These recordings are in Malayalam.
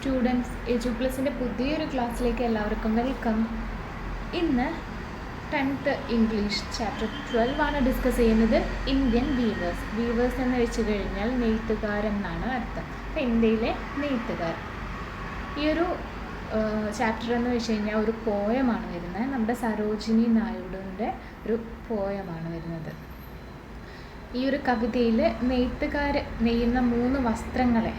സ്റ്റുഡൻസ് എജുപ്ലസിൻ്റെ പുതിയൊരു ക്ലാസ്സിലേക്ക് എല്ലാവർക്കും വെൽക്കം. ഇന്ന് 10th ഇംഗ്ലീഷ് ചാപ്റ്റർ 12 ആണ് ഡിസ്കസ് ചെയ്യുന്നത്. Indian weavers. വീവേഴ്സ് എന്ന് വെച്ച് കഴിഞ്ഞാൽ നെയ്ത്തുകാരെന്നാണ് അർത്ഥം. അപ്പോൾ ഇന്ത്യയിലെ നെയ്ത്തുകാർ. ഈ ഒരു ചാപ്റ്റർ എന്ന് വെച്ച് കഴിഞ്ഞാൽ ഒരു പോയമാണ് വരുന്നത്. നമ്മുടെ സരോജിനി നായിഡുവിൻ്റെ ഒരു പോയമാണ് വരുന്നത്. ഈ ഒരു കവിതയിൽ നെയ്ത്തുകാർ നെയ്യുന്ന 3 വസ്ത്രങ്ങളെ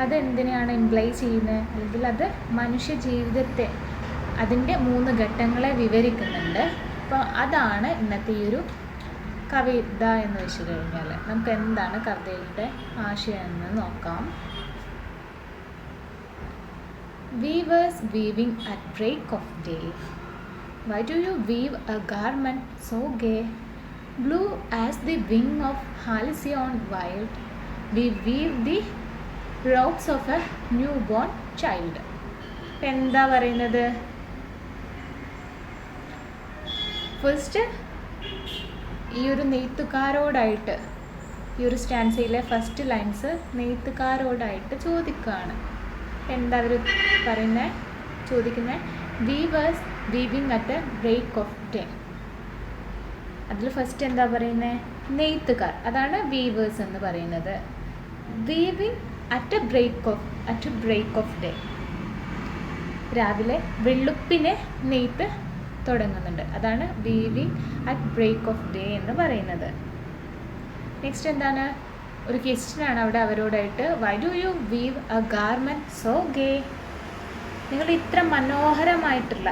അതെന്തിനാണ് ഇംപ്ലൈ ചെയ്യുന്നത്, അല്ലെങ്കിൽ അത് മനുഷ്യ ജീവിതത്തെ അതിൻ്റെ 3 ഘട്ടങ്ങളെ വിവരിക്കുന്നുണ്ട്. അപ്പോൾ അതാണ് ഇന്നത്തെ ഈ ഒരു കവിത എന്ന് വെച്ച് കഴിഞ്ഞാൽ. നമുക്ക് എന്താണ് കവിതയുടെ ആശയം എന്ന് നോക്കാം. Weavers weaving at break of day. Why do you weave a garment so gay? Blue as the wing of halcyon wild, we weave the robes of a newborn child. എന്താ പറയുന്നത്? ഫസ്റ്റ് ഈ ഒരു നെയ്ത്തുകാരോടായിട്ട് ഈ ഒരു സ്റ്റാൻസയിലെ ഫസ്റ്റ് ലൈൻസ് നെയ്ത്തുകാരോടായിട്ട് ചോദിക്കുകയാണ്. എന്താ അവർ പറയുന്നത്, ചോദിക്കുന്നത്? Weavers weaving at a break of day. അതിൽ ഫസ്റ്റ് എന്താ പറയുന്നത്? നെയ്ത്തുകാർ, അതാണ് വീവേഴ്സ് എന്ന് പറയുന്നത്. Weaving at break of day. രാവിലെ വെളുപ്പിനെ നെയ്ത്ത് തുടങ്ങുന്നുണ്ട്, അതാണ് weaving at break of day എന്ന് പറയുന്നത്. നെക്സ്റ്റ് എന്താണ്? ഒരു ക്വസ്റ്റ്യനാണ് അവിടെ അവരോടായിട്ട്. Why do you weave a garment so gay? നിങ്ങൾ ഇത്ര മനോഹരമായിട്ടുള്ള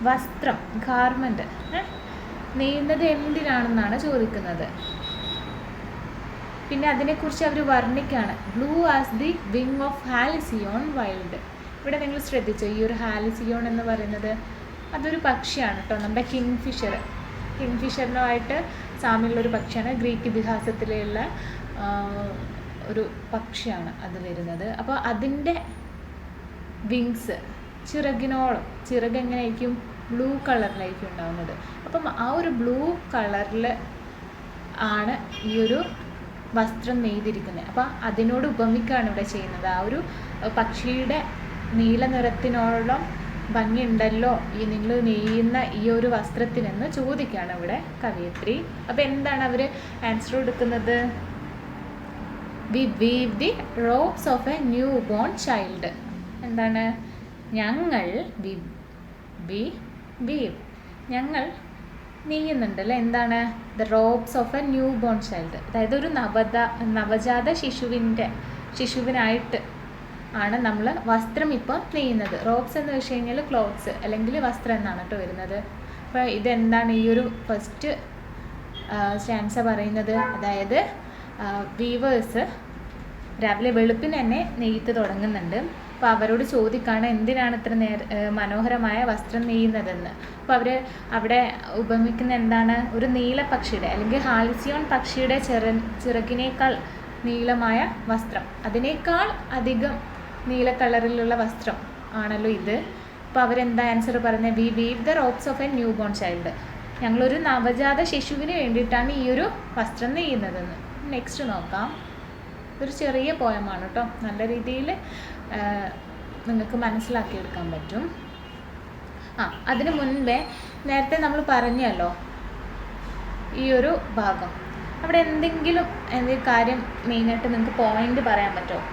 വസ്ത്രം, ഗാർമെൻറ്റ് നെയ്യുന്നത് എന്തിനാണെന്നാണ് ചോദിക്കുന്നത്. പിന്നെ അതിനെക്കുറിച്ച് അവർ വർണ്ണിക്കുകയാണ്. Blue as the wing of halcyon wild. ഇവിടെ നിങ്ങൾ ശ്രദ്ധിച്ചോ, ഈ ഒരു ഹാലിസിയോൺ എന്ന് പറയുന്നത് അതൊരു പക്ഷിയാണ് കേട്ടോ. നമ്മുടെ കിങ്ഫിഷറിനുമായിട്ട് സാമ്യമുള്ളൊരു പക്ഷിയാണ്. ഗ്രീക്ക് ഇതിഹാസത്തിലുള്ള ഒരു പക്ഷിയാണ് അത് വരുന്നത്. അപ്പോൾ അതിൻ്റെ വിങ്സ്, ചിറക് എങ്ങനെയായിരിക്കും? ബ്ലൂ കളറിലായിരിക്കും ഉണ്ടാകുന്നത്. അപ്പം ആ ഒരു ബ്ലൂ കളറിൽ ആണ് ഈ ഒരു വസ്ത്രം നെയ്തിരിക്കുന്നത്. അപ്പം അതിനോട് ഉപമിക്കുകയാണ് ഇവിടെ ചെയ്യുന്നത്. ആ ഒരു പക്ഷിയുടെ നീല നിറത്തിനോളം ഭംഗിയുണ്ടല്ലോ ഈ നിങ്ങൾ നെയ്യുന്ന ഈ ഒരു വസ്ത്രത്തിനെന്ന് ചോദിക്കുകയാണ് ഇവിടെ കവയിത്രി. അപ്പം എന്താണ് അവർ ആൻസർ കൊടുക്കുന്നത്? We weave the robes of a new born child. എന്താണ്? ഞങ്ങൾ നെയ്യുന്നുണ്ടല്ലേ. എന്താണ്? The robes of a new born child. അതായത് ഒരു നവജാത ശിശുവിനായിട്ട് ആണ് നമ്മൾ വസ്ത്രം ഇപ്പോൾ നെയ്യുന്നത്. റോബ്സ് എന്ന് വെച്ച് കഴിഞ്ഞാൽ ക്ലോത്ത്സ് അല്ലെങ്കിൽ വസ്ത്രം എന്നാണ് കേട്ടോ വരുന്നത്. അപ്പോൾ ഇതെന്താണ് ഈ ഒരു ഫസ്റ്റ് സ്റ്റാൻസ പറയുന്നത്? അതായത് വീവേഴ്സ് രാവിലെ വെളുപ്പിന് തന്നെ നെയ്ത്ത് തുടങ്ങുന്നുണ്ട്. അപ്പോൾ അവരോട് ചോദിക്കുകയാണ് എന്തിനാണ് ഇത്ര മനോഹരമായ വസ്ത്രം നെയ്യുന്നതെന്ന്. അപ്പോൾ അവർ അവിടെ ഉപമിക്കുന്ന എന്താണ്? ഒരു നീല പക്ഷിയുടെ അല്ലെങ്കിൽ ഹാലിസിയോൺ പക്ഷിയുടെ ചിറകിനേക്കാൾ നീളമായ വസ്ത്രം, അതിനേക്കാൾ അധികം നീല കളറിലുള്ള വസ്ത്രം ആണല്ലോ ഇത്. അപ്പോൾ അവരെന്താ ആൻസർ പറയുന്നത്? We weave the robes of a new born child. ഞങ്ങളൊരു നവജാത ശിശുവിന് വേണ്ടിയിട്ടാണ് ഈ ഒരു വസ്ത്രം നെയ്യുന്നതെന്ന്. നെക്സ്റ്റ് നോക്കാം. ഇതൊരു ചെറിയ പോയമാണ് കേട്ടോ. നല്ല രീതിയിൽ നിങ്ങൾക്ക് മനസ്സിലാക്കിയെടുക്കാൻ പറ്റും. അതിന് മുൻപേ നേരത്തെ നമ്മൾ പറഞ്ഞല്ലോ ഈ ഒരു ഭാഗം, അവിടെ എന്തെങ്കിലും കാര്യം മെയിനായിട്ട് നിങ്ങൾക്ക് പോയിന്റ് പറയാൻ പറ്റുമോ?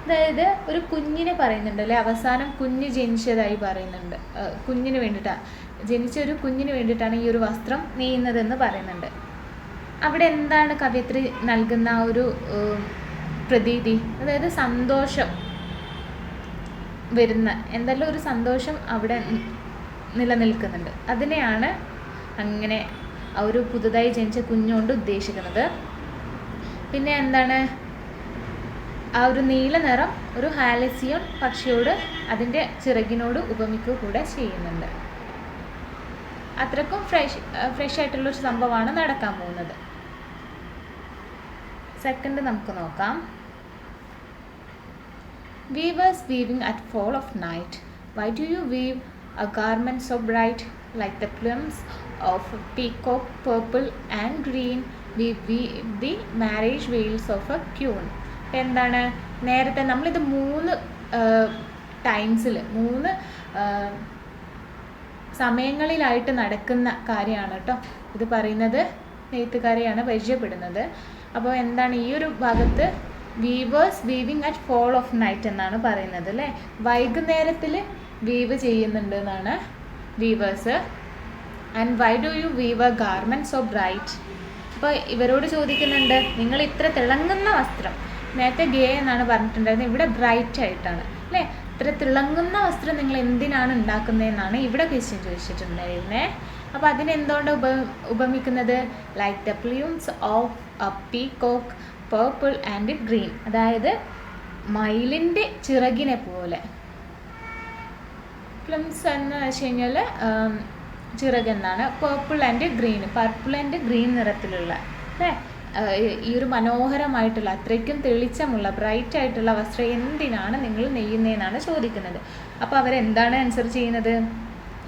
അതായത് ഒരു കുഞ്ഞിനെ പറയുന്നുണ്ട് അല്ലേ, അവസാനം കുഞ്ഞ് ജനിച്ചതായി പറയുന്നുണ്ട്. കുഞ്ഞിന് വേണ്ടിയിട്ടാണ്, ജനിച്ച ഒരു കുഞ്ഞിന് വേണ്ടിയിട്ടാണ് ഈ ഒരു വസ്ത്രം നെയ്യുന്നതെന്ന് പറയുന്നുണ്ട്. അവിടെ എന്താണ് കവയിത്രി നൽകുന്ന ആ ഒരു പ്രതീതി? അതായത് സന്തോഷം വരുന്ന എന്തെല്ലാം ഒരു സന്തോഷം അവിടെ നിലനിൽക്കുന്നുണ്ട്. അതിനെയാണ് അങ്ങനെ ആ ഒരു പുതുതായി ജനിച്ച കുഞ്ഞുകൊണ്ട് ഉദ്ദേശിക്കുന്നത്. പിന്നെ എന്താണ്? ആ ഒരു നീല നിറം ഒരു ഹാലിസിയോൺ പക്ഷിയോട് അതിൻ്റെ ചിറകിനോട് ഉപമിക്കുക കൂടെ ചെയ്യുന്നുണ്ട്. അത്രക്കും ഫ്രഷ് ആയിട്ടുള്ളൊരു സംഭവമാണ് നടക്കാൻ പോകുന്നത്. സെക്കൻഡ് നമുക്ക് നോക്കാം. Weavers weaving at fall of night. Why do you weave a garment so bright, like the plumes of peacock, purple and green? We weave the marriage veils of a queen. എന്താണ് നേരത്തെ നമ്മളിത് 3 ടൈംസിൽ 3 സമയങ്ങളിലായിട്ട് നടക്കുന്ന കാര്യമാണ് കേട്ടോ. ഇത് പറയുന്നത് നെയ്ത്തുകാരെയാണ് പരിചയപ്പെടുന്നത്. അപ്പോൾ എന്താണ് ഈ ഒരു ഭാഗത്ത് weavers weaving at fall of night എന്നാണ് പറയുന്നത് അല്ലേ. വൈകുന്നേരത്തിൽ വീവ് ചെയ്യുന്നുണ്ട് എന്നാണ് weavers. And why do you weave a garment so bright. അപ്പോൾ ഇവരോട് ചോദിക്കുന്നുണ്ട്, നിങ്ങൾ ഇത്ര തിളങ്ങുന്ന വസ്ത്രം, നേരത്തെ ഗേ എന്നാണ് പറഞ്ഞിട്ടുണ്ടായിരുന്നത്, ഇവിടെ ബ്രൈറ്റ് ആയിട്ടാണ് അല്ലേ. ഇത്ര തിളങ്ങുന്ന വസ്ത്രം നിങ്ങൾ എന്തിനാണ് ഉണ്ടാക്കുന്നതെന്നാണ് ഇവിടെ ക്വസ്റ്റ്യൻ ചോദിച്ചിട്ടുണ്ടായിരുന്നത്. അപ്പോൾ അതിനെന്തുകൊണ്ട് ഉപമിക്കുന്നത്? Like the plumes of a peacock purple and green. അതായത് മയിലിൻ്റെ ചിറകിനെ പോലെ. പ്ലംസ് എന്ന് വെച്ച് കഴിഞ്ഞാൽ ചിറകെന്നാണ്. Purple and green, purple and green നിറത്തിലുള്ള അല്ലേ. ഈ ഒരു മനോഹരമായിട്ടുള്ള അത്രയ്ക്കും തെളിച്ചമുള്ള ബ്രൈറ്റ് ആയിട്ടുള്ള വസ്ത്രം എന്തിനാണ് നിങ്ങൾ നെയ്യുന്നതെന്നാണ് ചോദിക്കുന്നത്. അപ്പോൾ അവരെന്താണ് ആൻസർ ചെയ്യുന്നത്?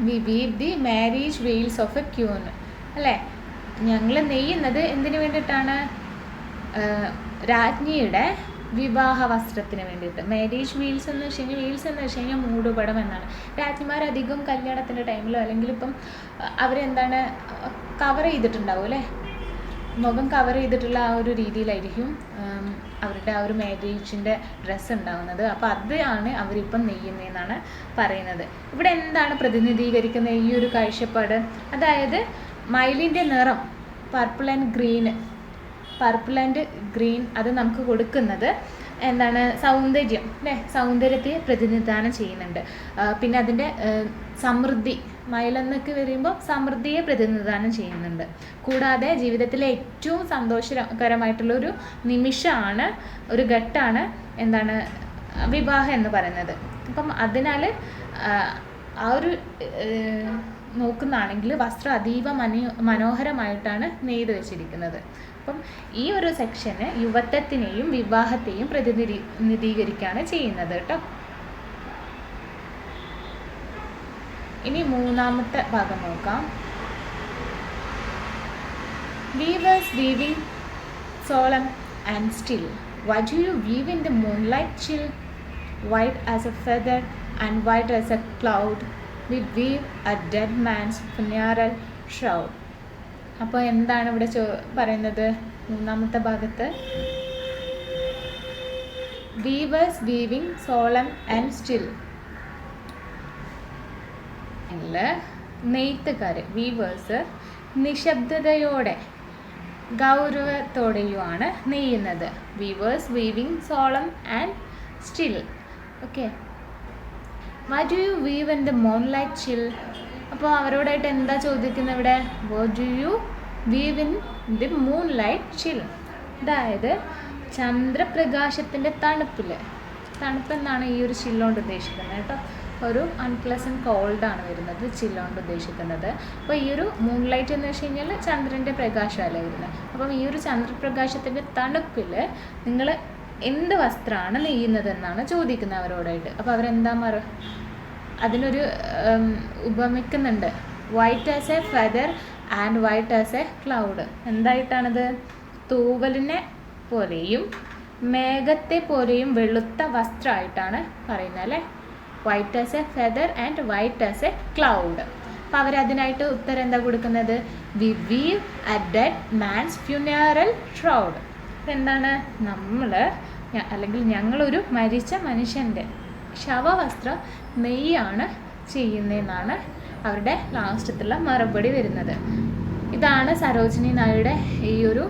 We weave the marriage veils of a queen അല്ലേ. ഞങ്ങൾ നെയ്യുന്നത് എന്തിനു വേണ്ടിയിട്ടാണ്? രാജ്ഞിയുടെ വിവാഹ വസ്ത്രത്തിന് വേണ്ടിയിട്ട്. മാരേജ് വീൽസ് എന്ന് വെച്ച് കഴിഞ്ഞാൽ, വീൽസ് എന്ന് വെച്ച് കഴിഞ്ഞാൽ മൂടുപടം എന്നാണ്. രാജ്ഞിമാരധികം കല്യാണത്തിൻ്റെ ടൈമിലോ അല്ലെങ്കിൽ ഇപ്പം അവരെന്താണ് കവർ ചെയ്തിട്ടുണ്ടാവും അല്ലേ, മുഖം കവർ ചെയ്തിട്ടുള്ള ആ ഒരു രീതിയിലായിരിക്കും അവരുടെ ആ ഒരു മാരേജിൻ്റെ ഡ്രസ്സ് ഉണ്ടാകുന്നത്. അപ്പോൾ അതാണ് അവരിപ്പം നെയ്യുന്നതെന്നാണ് പറയുന്നത്. ഇവിടെ എന്താണ് പ്രതിനിധീകരിക്കുന്നത് ഈ ഒരു കാഴ്ചപ്പാട്? അതായത് മയിലിൻ്റെ നിറം പർപ്പിൾ ആൻഡ് ഗ്രീൻ അത് നമുക്ക് കൊടുക്കുന്നത് എന്താണ്? സൗന്ദര്യം അല്ലേ, സൗന്ദര്യത്തെ പ്രതിനിധാനം ചെയ്യുന്നുണ്ട്. പിന്നെ അതിൻ്റെ സമൃദ്ധി, മയിലെന്നൊക്കെ വരുമ്പോൾ സമൃദ്ധിയെ പ്രതിനിധാനം ചെയ്യുന്നുണ്ട്. കൂടാതെ ജീവിതത്തിലെ ഏറ്റവും സന്തോഷകരമായിട്ടുള്ളൊരു നിമിഷമാണ്, ഒരു ഘട്ടമാണ് എന്താണ്? വിവാഹം എന്ന് പറയുന്നത്. അപ്പം അതിനാൽ ആ ഒരു നോക്കുന്നതാണെങ്കിൽ വസ്ത്രം അതീവ മനോഹരമായിട്ടാണ് നെയ്ത് വെച്ചിരിക്കുന്നത്. അപ്പം ഈ ഒരു സെക്ഷന് യുവത്വത്തിനെയും വിവാഹത്തെയും പ്രതിനിധീകരിക്കുകയാണ് ചെയ്യുന്നത് കേട്ടോ. ഇനി മൂന്നാമത്തെ ഭാഗം നോക്കാം. Weavers weaving solemn and still. Why do you weave in the moonlight chill? White as a feather and white as a cloud. We weave a dead man's funeral shroud. അപ്പോൾ എന്താണ് ഇവിടെ പറയുന്നത്? മൂന്നാമത്തെ ഭാഗത്ത് Weavers weaving solemn and still. നെയ്ത്തുകാർ വീവേഴ്സ് നിശബ്ദതയോടെ ഗൗരവത്തോടെയുമാണ് നെയ്യുന്നത്. Weavers weaving solemn and still. Okay. Why do you weave in the moonlight chill? അപ്പോൾ അവരോടായിട്ട് എന്താ ചോദിക്കുന്നത് ഇവിടെ? Why do you weave in the moonlight chill? അതായത് ചന്ദ്രപ്രകാശത്തിൻ്റെ തണുപ്പിൽ. തണുപ്പെന്നാണ് ഈ ഒരു ചില്ലുകൊണ്ട് ഉദ്ദേശിക്കുന്നത് കേട്ടോ. ഒരു അൺപ്ലസൻറ്റ് കോൾഡാണ് വരുന്നത് ചില്ലുകൊണ്ട് ഉദ്ദേശിക്കുന്നത്. അപ്പോൾ ഈ ഒരു മൂൺലൈറ്റ് എന്ന് വെച്ച് കഴിഞ്ഞാൽ ചന്ദ്രൻ്റെ പ്രകാശമല്ല വരുന്നത്. അപ്പം ഈ ഒരു ചന്ദ്രപ്രകാശത്തിൻ്റെ തണുപ്പിൽ നിങ്ങൾ എന്ത് വസ്ത്രമാണ് നെയ്യുന്നതെന്നാണ് ചോദിക്കുന്നത് അവരോടായിട്ട്. അപ്പോൾ അവരെന്താ അതിനൊരു ഉപമിക്കുന്നുണ്ട്. White as a feather and white as a cloud. എന്തായിട്ടാണത്? തൂവലിനെ പോലെയും മേഘത്തെ പോലെയും വെളുത്ത വസ്ത്രമായിട്ടാണ് പറയുന്നത് അല്ലേ. White as a feather and white as a cloud. അപ്പോൾ അവരതിനായിട്ട് ഉത്തരം എന്താ കൊടുക്കുന്നത്? We weave a dead man's funeral shroud. എന്താണ്? അല്ലെങ്കിൽ ഞങ്ങളൊരു മരിച്ച മനുഷ്യൻ്റെ ശവവസ്ത്രം നെയ്യാണ് ചെയ്യുന്നതെന്നാണ് അവരുടെ ലാസ്റ്റത്തുള്ള മറുപടി വരുന്നത്. ഇതാണ് സരോജിനി നായിഡുടെ ഈ ഒരു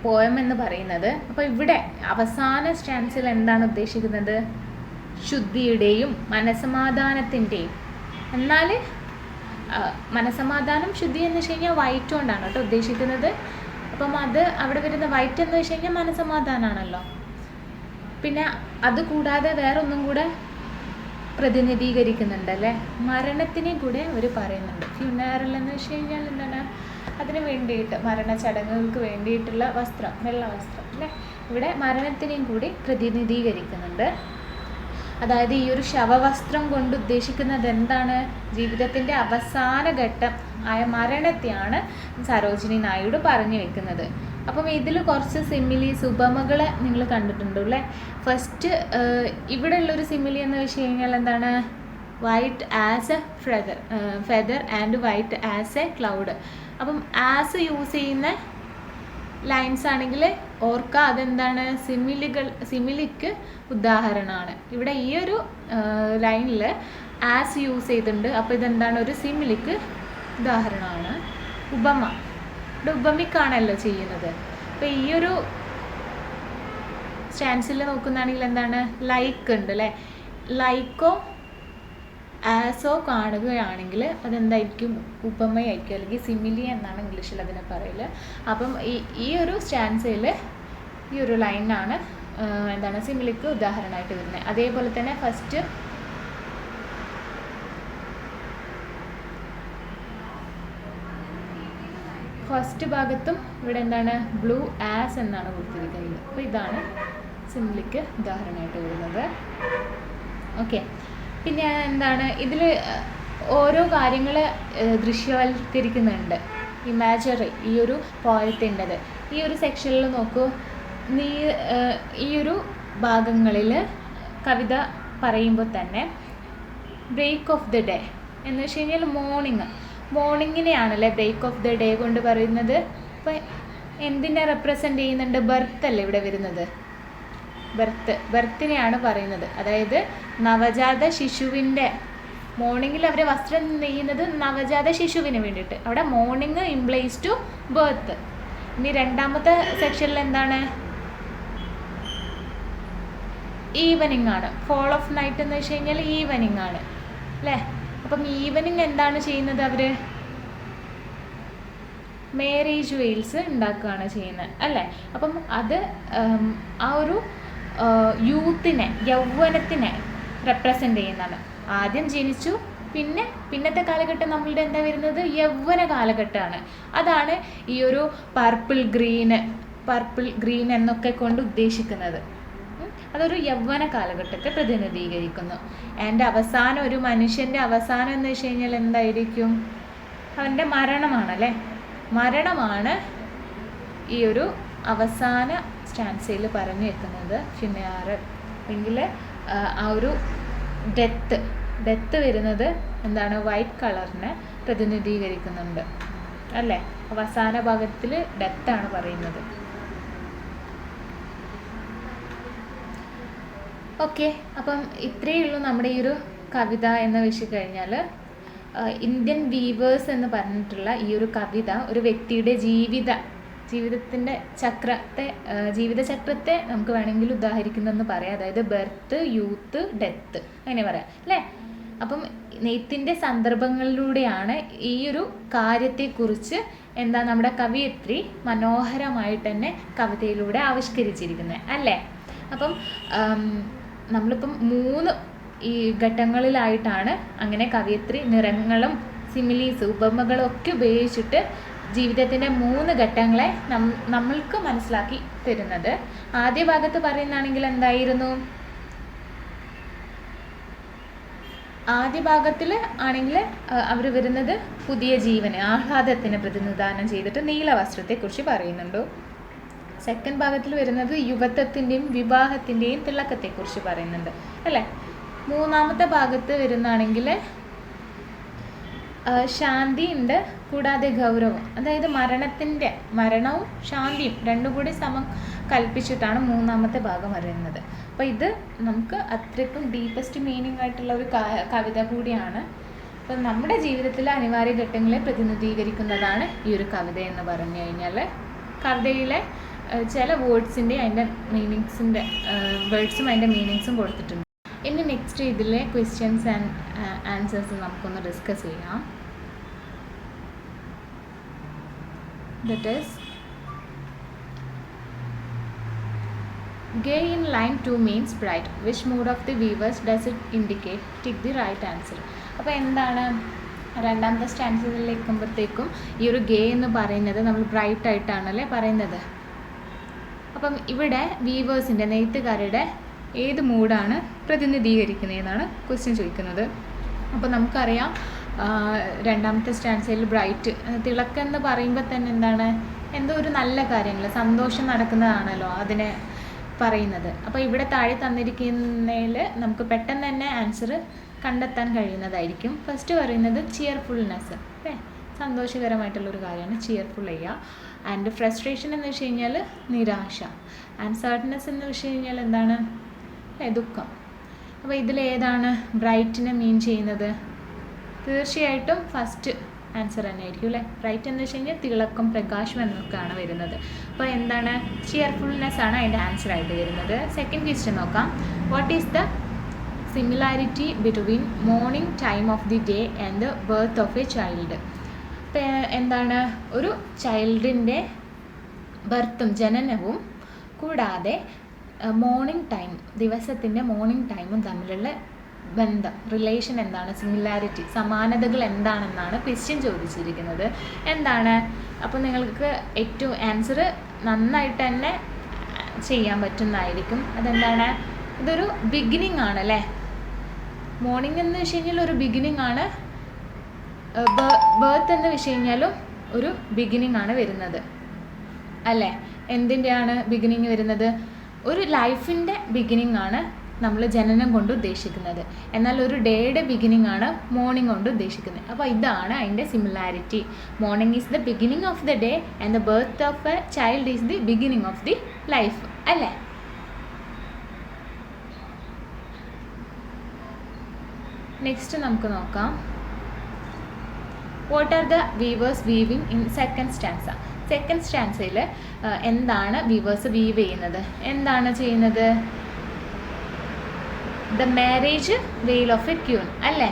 പോയം എന്ന് പറയുന്നത്. അപ്പോൾ ഇവിടെ അവസാന സ്റ്റാൻസിൽ എന്താണ് ഉദ്ദേശിക്കുന്നത്? ശുദ്ധിയുടെയും മനസമാധാനത്തിൻ്റെയും. എന്നാൽ മനസമാധാനം ശുദ്ധി എന്ന് വെച്ച് കഴിഞ്ഞാൽ വൈറ്റ് കൊണ്ടാണ് കേട്ടോ ഉദ്ദേശിക്കുന്നത്. അപ്പം അത് അവിടെ വരുന്ന വൈറ്റ് എന്ന് വെച്ച് കഴിഞ്ഞാൽ മനസമാധാനമാണല്ലോ. പിന്നെ അതുകൂടാതെ വേറൊന്നും കൂടെ പ്രതിനിധീകരിക്കുന്നുണ്ട് അല്ലേ, മരണത്തിനെ കൂടെ അവർ പറയുന്നുണ്ട്. ഫ്യൂനറൽ എന്ന് വെച്ച് കഴിഞ്ഞാൽ എന്താണ്? അതിന് വേണ്ടിയിട്ട് മരണ ചടങ്ങുകൾക്ക് വേണ്ടിയിട്ടുള്ള വസ്ത്രം, വെള്ള വസ്ത്രം അല്ലേ. ഇവിടെ മരണത്തിനെയും കൂടി പ്രതിനിധീകരിക്കുന്നുണ്ട്. അതായത് ഈ ഒരു ശവവസ്ത്രം കൊണ്ട് ഉദ്ദേശിക്കുന്നത് എന്താണ്? ജീവിതത്തിൻ്റെ അവസാന ഘട്ടം ആയ മരണത്തെയാണ് സരോജിനി നായിഡു പറഞ്ഞു വെക്കുന്നത്. അപ്പം ഇതിൽ കുറച്ച് സിമിലീസ് ഉപമകളെ നിങ്ങൾ കണ്ടിട്ടുണ്ടോ അല്ലേ? ഫസ്റ്റ് ഇവിടെ ഉള്ളൊരു സിമിലി എന്ന് വെച്ച് കഴിഞ്ഞാൽ എന്താണ്? White as a feather and white as a cloud. അപ്പം ആസ് യൂസ് ചെയ്യുന്ന ലൈൻസ് ആണെങ്കിൽ ഓർക്കുക അതെന്താണ്? സിമിലിക്ക് ഉദാഹരണമാണ്. ഇവിടെ ഈ ഒരു ലൈനിൽ ആസ് യൂസ് ചെയ്തിട്ടുണ്ട്. അപ്പോൾ ഇതെന്താണ്? ഒരു സിമിലിക്ക് ഉദാഹരണമാണ്. ഉപമ, ഇവിടെ ഉപമിക്കാണല്ലോ ചെയ്യുന്നത്. അപ്പോൾ ഈ ഒരു സ്റ്റാൻസിൽ നോക്കുന്നതാണെങ്കിൽ എന്താണ്? ലൈക്ക് ഉണ്ട് അല്ലേ? ലൈക്കോ ആസോ കാണുകയാണെങ്കിൽ അതെന്തായിരിക്കും? ഉപമയായിരിക്കും, അല്ലെങ്കിൽ സിമിലി എന്നാണ് ഇംഗ്ലീഷിൽ അതിനെ പറയൽ. അപ്പം ഈ ഒരു സ്റ്റാൻസയിൽ ഈ ഒരു ലൈനാണ് എന്താണ്? സിമിലിക്ക് ഉദാഹരണമായിട്ട് വരുന്നത്. അതേപോലെ തന്നെ ഫസ്റ്റ് ഭാഗത്തും ഇവിടെ എന്താണ്? ബ്ലൂ ആസ് എന്നാണ് കൊടുത്തിരിക്കുന്നത്. അപ്പോൾ ഇതാണ് സിമിലിക്ക് ഉദാഹരണമായിട്ട് വരുന്നത്. ഓക്കെ, പിന്നെ എന്താണ്? ഇതിൽ ഓരോ കാര്യങ്ങൾ ദൃശ്യവൽക്കരിക്കുന്നുണ്ട്. ഇമാജറി ഈ ഒരു പോയത്തിൻ്റെത്. ഈ ഒരു സെക്ഷനിൽ നോക്കൂ, ഈ ഒരു ഭാഗങ്ങളിൽ കവിത പറയുമ്പോൾ തന്നെ ബ്രേക്ക് ഓഫ് ദ ഡേ എന്ന് വെച്ച് കഴിഞ്ഞാൽ മോർണിങ്ങിനെയാണല്ലേ ബ്രേക്ക് ഓഫ് ദ ഡേ കൊണ്ട് പറയുന്നത്. അപ്പം എന്തിനെ റെപ്രസെൻ്റ് ചെയ്യുന്നുണ്ട്? ബർത്ത് അല്ലേ ഇവിടെ വരുന്നത്? ബർത്തിനെയാണ് പറയുന്നത്. അതായത് നവജാത ശിശുവിൻ്റെ മോർണിംഗിൽ അവർ വസ്ത്രം നെയ്യുന്നത് നവജാത ശിശുവിന് വേണ്ടിയിട്ട്. അവിടെ മോർണിംഗ് ഇംപ്ലൈസ് ടു ബർത്ത്. ഇനി രണ്ടാമത്തെ സെക്ഷനിൽ എന്താണ്? ഈവനിങ് ആണ്. ഫോൾ ഓഫ് നൈറ്റ് എന്ന് വെച്ച് കഴിഞ്ഞാൽ ഈവനിങ് ആണ് അല്ലേ? അപ്പം ഈവനിങ് എന്താണ് ചെയ്യുന്നത്? അവർ മാരേജ് വെയിൽസ് ഉണ്ടാക്കുകയാണ് ചെയ്യുന്നത് അല്ലേ? അപ്പം അത് ആ ഒരു യൗവനത്തിനെ റെപ്രസെൻ്റ് ചെയ്യുന്നതാണ്. ആദ്യം ജനിച്ചു, പിന്നത്തെ കാലഘട്ടം നമ്മളുടെ എന്താ വരുന്നത്? യൗവന കാലഘട്ടമാണ്. അതാണ് ഈ ഒരു പർപ്പിൾ ഗ്രീൻ എന്നൊക്കെ കൊണ്ട് ഉദ്ദേശിക്കുന്നത്. അതൊരു യൗവന കാലഘട്ടത്തെ പ്രതിനിധീകരിക്കുന്നു. ആൻഡ് അവസാനം, ഒരു മനുഷ്യൻ്റെ അവസാനം എന്ന് വെച്ച് കഴിഞ്ഞാൽ എന്തായിരിക്കും? അവൻ്റെ മരണമാണല്ലേ? മരണമാണ് ഈ ഒരു അവസാന സ്റ്റാൻസയിൽ പറഞ്ഞു വെക്കുന്നത്. ഫിനാറൽ അല്ലെങ്കിൽ ആ ഒരു ഡെത്ത് വരുന്നത് എന്താണ്? വൈറ്റ് കളറിനെ പ്രതിനിധീകരിക്കുന്നുണ്ട് അല്ലേ? അവസാന ഭാഗത്തിൽ ഡെത്താണ് പറയുന്നത്. ഓക്കെ, അപ്പം ഇത്രയേ ഉള്ളൂ നമ്മുടെ ഈ ഒരു കവിത എന്ന് വെച്ച് കഴിഞ്ഞാൽ. ഇന്ത്യൻ വീവേഴ്സ് എന്ന് പറഞ്ഞിട്ടുള്ള ഈ ഒരു കവിത ഒരു വ്യക്തിയുടെ ജീവിതത്തിൻ്റെ ജീവിതചക്രത്തെ നമുക്ക് വേണമെങ്കിൽ ഉദാഹരിക്കുന്നതെന്ന് പറയാം. അതായത് ബർത്ത്, യൂത്ത്, ഡെത്ത് അങ്ങനെ പറയാം അല്ലേ? അപ്പം നെയ്ത്തിൻ്റെ സന്ദർഭങ്ങളിലൂടെയാണ് ഈ ഒരു കാര്യത്തെക്കുറിച്ച് നമ്മുടെ കവയിത്രി മനോഹരമായിട്ട് തന്നെ കവിതയിലൂടെ ആവിഷ്കരിച്ചിരിക്കുന്നത് അല്ലേ? അപ്പം നമ്മളിപ്പം 3 ഈ ഘട്ടങ്ങളിലായിട്ടാണ് അങ്ങനെ കവയിത്രി നിറങ്ങളും സിമിലീസ് ഉപമകളും ഒക്കെ ഉപയോഗിച്ചിട്ട് ജീവിതത്തിൻ്റെ 3 ഘട്ടങ്ങളെ നമ്മൾക്ക് മനസ്സിലാക്കി തരുന്നത്. ആദ്യ ഭാഗത്ത് പറയുന്നതാണെങ്കിൽ എന്തായിരുന്നു? ആദ്യ ഭാഗത്തിൽ ആണെങ്കിൽ അവർ വരുന്നത് പുതിയ ജീവന്, ആഹ്ലാദത്തിന് പ്രതിനിധാനം ചെയ്തിട്ട് നീല വസ്ത്രത്തെക്കുറിച്ച് പറയുന്നുണ്ട്. സെക്കൻഡ് ഭാഗത്തിൽ വരുന്നത് യുവത്വത്തിൻ്റെയും വിവാഹത്തിൻ്റെയും തിളക്കത്തെക്കുറിച്ച് പറയുന്നുണ്ട് അല്ലേ? മൂന്നാമത്തെ ഭാഗത്ത് വരുന്നതാണെങ്കിൽ ശാന്തി ഉണ്ട്, കൂടാതെ ഗൗരവം. അതായത് മരണവും ശാന്തിയും രണ്ടും കൂടി സമം കൽപ്പിച്ചിട്ടാണ് മൂന്നാമത്തെ ഭാഗം പറയുന്നത്. അപ്പോൾ ഇത് നമുക്ക് അത്രയ്ക്കും ഡീപ്പസ്റ്റ് മീനിങ് ആയിട്ടുള്ള ഒരു കവിത കൂടിയാണ്. അപ്പം നമ്മുടെ ജീവിതത്തിലെ അനിവാര്യ ഘട്ടങ്ങളെ പ്രതിനിധീകരിക്കുന്നതാണ് ഈ ഒരു കവിത എന്ന് പറഞ്ഞു കഴിഞ്ഞാൽ. കവിതയിലെ ചില വേർഡ്സിൻ്റെ അതിൻ്റെ വേർഡ്സും അതിൻ്റെ മീനിങ്സും കൊടുത്തിട്ടുണ്ട്. ഇനി നെക്സ്റ്റ് ഇതിലെ ക്വസ്റ്റ്യൻസ് ആൻഡ് ആൻസേഴ്സ് നമുക്കൊന്ന് ഡിസ്കസ് ചെയ്യാം. That is gay in line 2 means bright. Which mood of the weavers does it indicate? Tick the right answer. അപ്പോൾ എന്താണ് രണ്ടാമത്തെ സ്റ്റാൻസിലേക്ക് എത്തുമ്പോഴത്തേക്കും ഈ ഒരു ഗേ എന്ന് പറയുന്നത് നമ്മൾ ബ്രൈറ്റ് ആയിട്ടാണല്ലേ പറയുന്നത്. അപ്പം ഇവിടെ വീവേഴ്സിൻ്റെ നെയ്ത്തുകാരുടെ ഏത് മൂഡാണ് പ്രതിനിധീകരിക്കുന്നതെന്നാണ് ക്വസ്റ്റ്യൻ ചോദിക്കുന്നത്. അപ്പോൾ നമുക്കറിയാം രണ്ടാമത്തെ സ്റ്റാൻസയിൽ ബ്രൈറ്റ്, തിളക്കം എന്ന് പറയുമ്പോൾ തന്നെ എന്തോ ഒരു നല്ല കാര്യങ്ങൾ, സന്തോഷം നടക്കുന്നതാണല്ലോ അതിനെ പറയുന്നത്. അപ്പോൾ ഇവിടെ താഴെ തന്നിരിക്കുന്നതിൽ നമുക്ക് പെട്ടെന്ന് തന്നെ ആൻസർ കണ്ടെത്താൻ കഴിയുന്നതായിരിക്കും. ഫസ്റ്റ് പറയുന്നത് ചിയർഫുൾനെസ്, അല്ലേ, സന്തോഷകരമായിട്ടുള്ളൊരു കാര്യമാണ് ചിയർഫുൾ ചെയ്യുക. ആൻഡ് ഫ്രസ്ട്രേഷൻ എന്ന് വെച്ച് കഴിഞ്ഞാൽ നിരാശ. ആൻഡ് സാഡ്നെസ് എന്ന് വെച്ച് കഴിഞ്ഞാൽ എന്താണ്, അല്ലേ, ദുഃഖം. അപ്പോൾ ഇതിലേതാണ് ബ്രൈറ്റിനെ മീൻ ചെയ്യുന്നത്? തീർച്ചയായിട്ടും ഫസ്റ്റ് ആൻസർ തന്നെ ആയിരിക്കും, അല്ലേ. ബ്രൈറ്റ് എന്ന് വെച്ച് കഴിഞ്ഞാൽ തിളക്കം, പ്രകാശം എന്നൊക്കെയാണ് വരുന്നത്. അപ്പോൾ എന്താണ്, ചിയർഫുൾനെസ് ആണ് അതിൻ്റെ ആൻസർ ആയിട്ട് വരുന്നത്. സെക്കൻഡ് ക്വസ്റ്റ്യൻ നോക്കാം. What is the similarity between morning time of the day and the birth of a child? എന്താണ്, ഒരു ചൈൽഡിൻ്റെ ബർത്തും ജനനവും കൂടാതെ മോർണിംഗ് ടൈം, ദിവസത്തിൻ്റെ മോർണിംഗ് ടൈമും തമ്മിലുള്ള ബന്ധം, റിലേഷൻ എന്താണ്, സിമിലാരിറ്റി, സമാനതകൾ എന്താണെന്നാണ് ക്വസ്റ്റ്യൻ ചോദിച്ചിരിക്കുന്നത്. എന്താണ്, അപ്പോൾ നിങ്ങൾക്ക് ഏറ്റവും ആൻസർ നന്നായിട്ട് തന്നെ ചെയ്യാൻ പറ്റുന്നതായിരിക്കും. അതെന്താണ്, ഇതൊരു ബിഗിനിങ് ആണ്, അല്ലേ. മോർണിംഗ് എന്ന് വെച്ച് കഴിഞ്ഞാൽ ഒരു ബിഗിനിങ് ആണ്. ബർത്ത് എന്ന് വെച്ച് കഴിഞ്ഞാലും ഒരു ബിഗിനിങ് ആണ് വരുന്നത്, അല്ലേ. എന്തിൻ്റെയാണ് ബിഗിനിങ് വരുന്നത്? ഒരു ലൈഫിൻ്റെ ബിഗിനിങ് ആണ് നമ്മൾ ജനനം കൊണ്ട് ഉദ്ദേശിക്കുന്നത്. എന്നാൽ ഒരു ഡേയുടെ ബിഗിനിങ് ആണ് മോർണിംഗ് കൊണ്ട് ഉദ്ദേശിക്കുന്നത്. അപ്പോൾ ഇതാണ് അതിൻ്റെ similarity. Morning is the beginning of the day and the birth of a child is the beginning of the life, അല്ലേ. നെക്സ്റ്റ് നമുക്ക് നോക്കാം. What are the weavers weaving in second stanza? Second സ്റ്റാൻസയിൽ എന്താണ് വീവേഴ്സ് വീവ് ചെയ്യുന്നത്? എന്താണ് ചെയ്യുന്നത്? The marriage veil of a queen, അല്ലേ.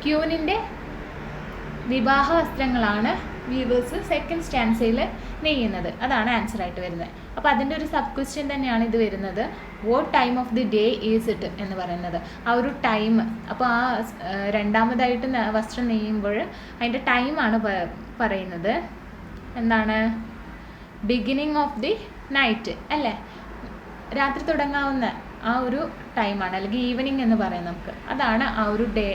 ക്യൂനിൻ്റെ വിവാഹ വസ്ത്രങ്ങളാണ് വീവേഴ്സ് സെക്കൻഡ് സ്റ്റാൻസയിൽ നെയ്യുന്നത്. അതാണ് ആൻസർ ആയിട്ട് വരുന്നത്. അപ്പോൾ അതിൻ്റെ ഒരു സബ് ക്വസ്റ്റ്യൻ തന്നെയാണ് ഇത് വരുന്നത്. What time of the day is it എന്ന് പറയുന്നത്, ആ ഒരു ടൈം. അപ്പോൾ ആ രണ്ടാമതായിട്ട് വസ്ത്രം നെയ്യുമ്പോൾ അതിൻ്റെ ടൈമാണ് പറയുന്നത്. എന്താണ്, ബിഗിനിങ് ഓഫ് ദി നൈറ്റ്, അല്ലേ. രാത്രി തുടങ്ങാവുന്ന ആ ഒരു ടൈമാണ്, അല്ലെങ്കിൽ ഈവനിങ് എന്ന് പറയാം നമുക്ക്. അതാണ് ആ ഒരു ഡേ,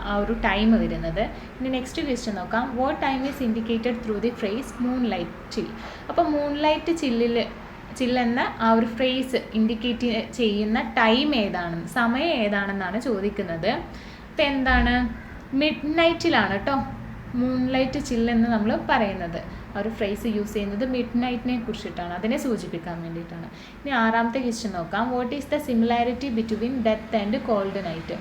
ആ ഒരു ടൈം വരുന്നത്. ഇനി നെക്സ്റ്റ് ക്വസ്റ്റ്യൻ നോക്കാം. What time is indicated through the phrase moonlight chill? അപ്പോൾ മൂൺ ലൈറ്റ് ചില്ലെന്ന ആ ഒരു ഫ്രേസ് ഇൻഡിക്കേറ്റ് ചെയ്യുന്ന ടൈം ഏതാണെന്ന്, സമയം ഏതാണെന്നാണ് ചോദിക്കുന്നത്. അപ്പോൾ എന്താണ്, മിഡ് നൈറ്റിലാണ് കേട്ടോ മൂൺ ലൈറ്റ് ചില്ലെന്ന് നമ്മൾ പറയുന്നത്. ആ ഒരു ഫ്രേസ് യൂസ് ചെയ്യുന്നത് മിഡ് നൈറ്റിനെ കുറിച്ചിട്ടാണ്, അതിനെ സൂചിപ്പിക്കാൻ വേണ്ടിയിട്ടാണ്. ഇനി ആറാമത്തെ ക്വസ്റ്റ്യൻ നോക്കാം. What is the similarity between death and called night?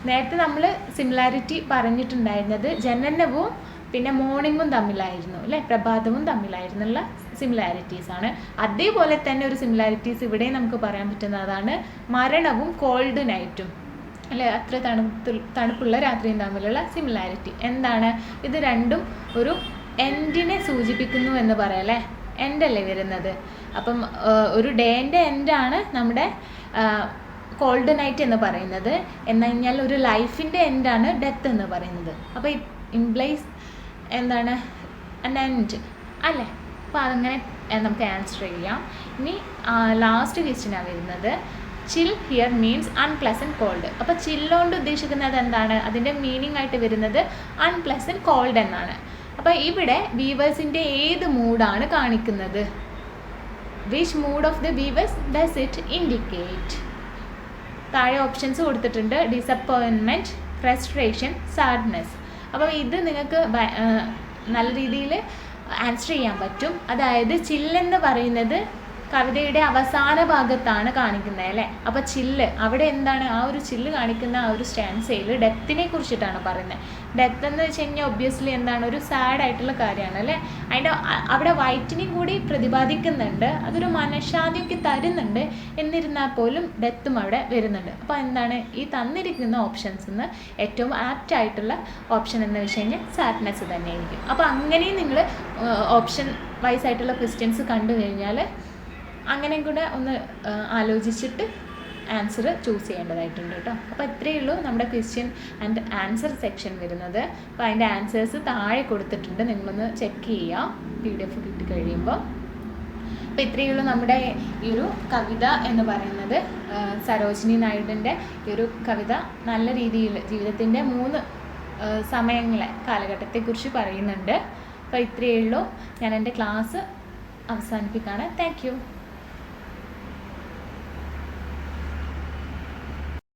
നേരത്തെ നമ്മൾ സിമിലാരിറ്റി പറഞ്ഞിട്ടുണ്ടായിരുന്നത് ജനനവും പിന്നെ മോർണിംഗും തമ്മിലായിരുന്നു, അല്ലേ, പ്രഭാതവും തമ്മിലായിരുന്നുള്ള സിമിലാരിറ്റീസാണ്. അതേപോലെ തന്നെ ഒരു സിമിലാരിറ്റീസ് ഇവിടെ നമുക്ക് പറയാൻ പറ്റുന്നതാണ് മരണവും കോൾഡ് നൈറ്റും, അല്ലേ, അത്ര തണുപ്പുള്ള രാത്രിയും തമ്മിലുള്ള സിമിലാരിറ്റി. എന്താണ്, ഇത് രണ്ടും ഒരു എൻഡിനെ സൂചിപ്പിക്കുന്നു എന്ന് പറയാം, അല്ലേ. എൻഡല്ലേ വരുന്നത്. അപ്പം ഒരു ഡേൻ്റെ എൻഡാണ് നമ്മുടെ കോൾഡ് നൈറ്റ് എന്ന് പറയുന്നത്. എന്ന് കഴിഞ്ഞാൽ ഒരു ലൈഫിൻ്റെ എൻഡാണ് ഡെത്ത് എന്ന് പറയുന്നത്. അപ്പോൾ ഇംപ്ലൈസ് എന്താണ്, an end, അല്ലേ. അപ്പോൾ അതങ്ങനെ നമുക്ക് ആൻസർ ചെയ്യാം. ഇനി ലാസ്റ്റ് ക്വസ്റ്റ്യനാണ് വരുന്നത്. ചിൽ ഹിയർ മീൻസ് അൺപ്ലസൻറ്റ് കോൾഡ്. അപ്പോൾ ചില്ലോണ്ട് ഉദ്ദേശിക്കുന്നത് എന്താണ്? അതിൻ്റെ മീനിങ് ആയിട്ട് വരുന്നത് അൺപ്ലസൻറ്റ് കോൾഡ് എന്നാണ്. അപ്പോൾ ഇവിടെ വീവേഴ്സിൻ്റെ ഏത് മൂഡാണ് കാണിക്കുന്നത്? Which mood off the weavers does it indicate? താഴെ ഓപ്ഷൻസ് കൊടുത്തിട്ടുണ്ട്. Disappointment, frustration, sadness. അപ്പോൾ ഇത് നിങ്ങൾക്ക് നല്ല രീതിയിൽ ആൻസർ ചെയ്യാൻ പറ്റും. അതായത് ചില്ലെന്ന് പറയുന്നത് കവിതയുടെ അവസാന ഭാഗത്താണ് കാണിക്കുന്നത്, അല്ലേ. അപ്പോൾ ചില്ല് അവിടെ എന്താണ്, ആ ഒരു ചില്ല് കാണിക്കുന്ന ആ ഒരു സ്റ്റാൻസയിൽ ഡെത്തിനെ കുറിച്ചിട്ടാണ് പറയുന്നത്. ഡെത്ത് എന്ന് വെച്ച് കഴിഞ്ഞാൽ ഒബ്വിയസ്ലി എന്താണ്, ഒരു സാഡ് ആയിട്ടുള്ള കാര്യമാണ്, അല്ലേ. അതിൻ്റെ അവിടെ വൈറ്റിനെയും കൂടി പ്രതിപാദിക്കുന്നുണ്ട്, അതൊരു മനഃശാന്തിയൊക്കെ തരുന്നുണ്ട്. എന്നിരുന്നാൽ പോലും ഡെത്തും അവിടെ വരുന്നുണ്ട്. അപ്പോൾ എന്താണ്, ഈ തന്നിരിക്കുന്ന ഓപ്ഷൻസിൽ നിന്ന് ഏറ്റവും ആപ്റ്റ് ആയിട്ടുള്ള ഓപ്ഷൻ എന്ന് വെച്ച് കഴിഞ്ഞാൽ സാഡ്നെസ് തന്നെയായിരിക്കും. അപ്പോൾ അങ്ങനെയും നിങ്ങൾ ഓപ്ഷൻ വൈസ് ആയിട്ടുള്ള ക്വസ്റ്റ്യൻസ് കണ്ടു കഴിഞ്ഞാൽ അങ്ങനെ കൂടെ ഒന്ന് ആലോചിച്ചിട്ട് ആൻസർ ചൂസ് ചെയ്യേണ്ടതായിട്ടുണ്ട് കേട്ടോ. അപ്പോൾ ഇത്രയേ ഉള്ളൂ നമ്മുടെ ക്വസ്റ്റ്യൻ ആൻഡ് ആൻസർ സെക്ഷൻ വരുന്നത്. അപ്പോൾ അതിൻ്റെ ആൻസേഴ്സ് താഴെ കൊടുത്തിട്ടുണ്ട്, നിങ്ങളൊന്ന് ചെക്ക് ചെയ്യുക PDF കിട്ടിക്കഴിയുമ്പോൾ. അപ്പോൾ ഇത്രയേ ഉള്ളൂ നമ്മുടെ ഈ ഒരു കവിത എന്ന് പറയുന്നത്. സരോജിനി നായിഡുവിൻ്റെ ഈ ഒരു കവിത നല്ല രീതിയിൽ ജീവിതത്തിൻ്റെ 3 സമയങ്ങളെ, കാലഘട്ടത്തെക്കുറിച്ച് പറയുന്നുണ്ട്. അപ്പോൾ ഇത്രയേ ഉള്ളൂ. ഞാൻ എൻ്റെ ക്ലാസ് അവസാനിപ്പിക്കുകയാണ്. Thank you.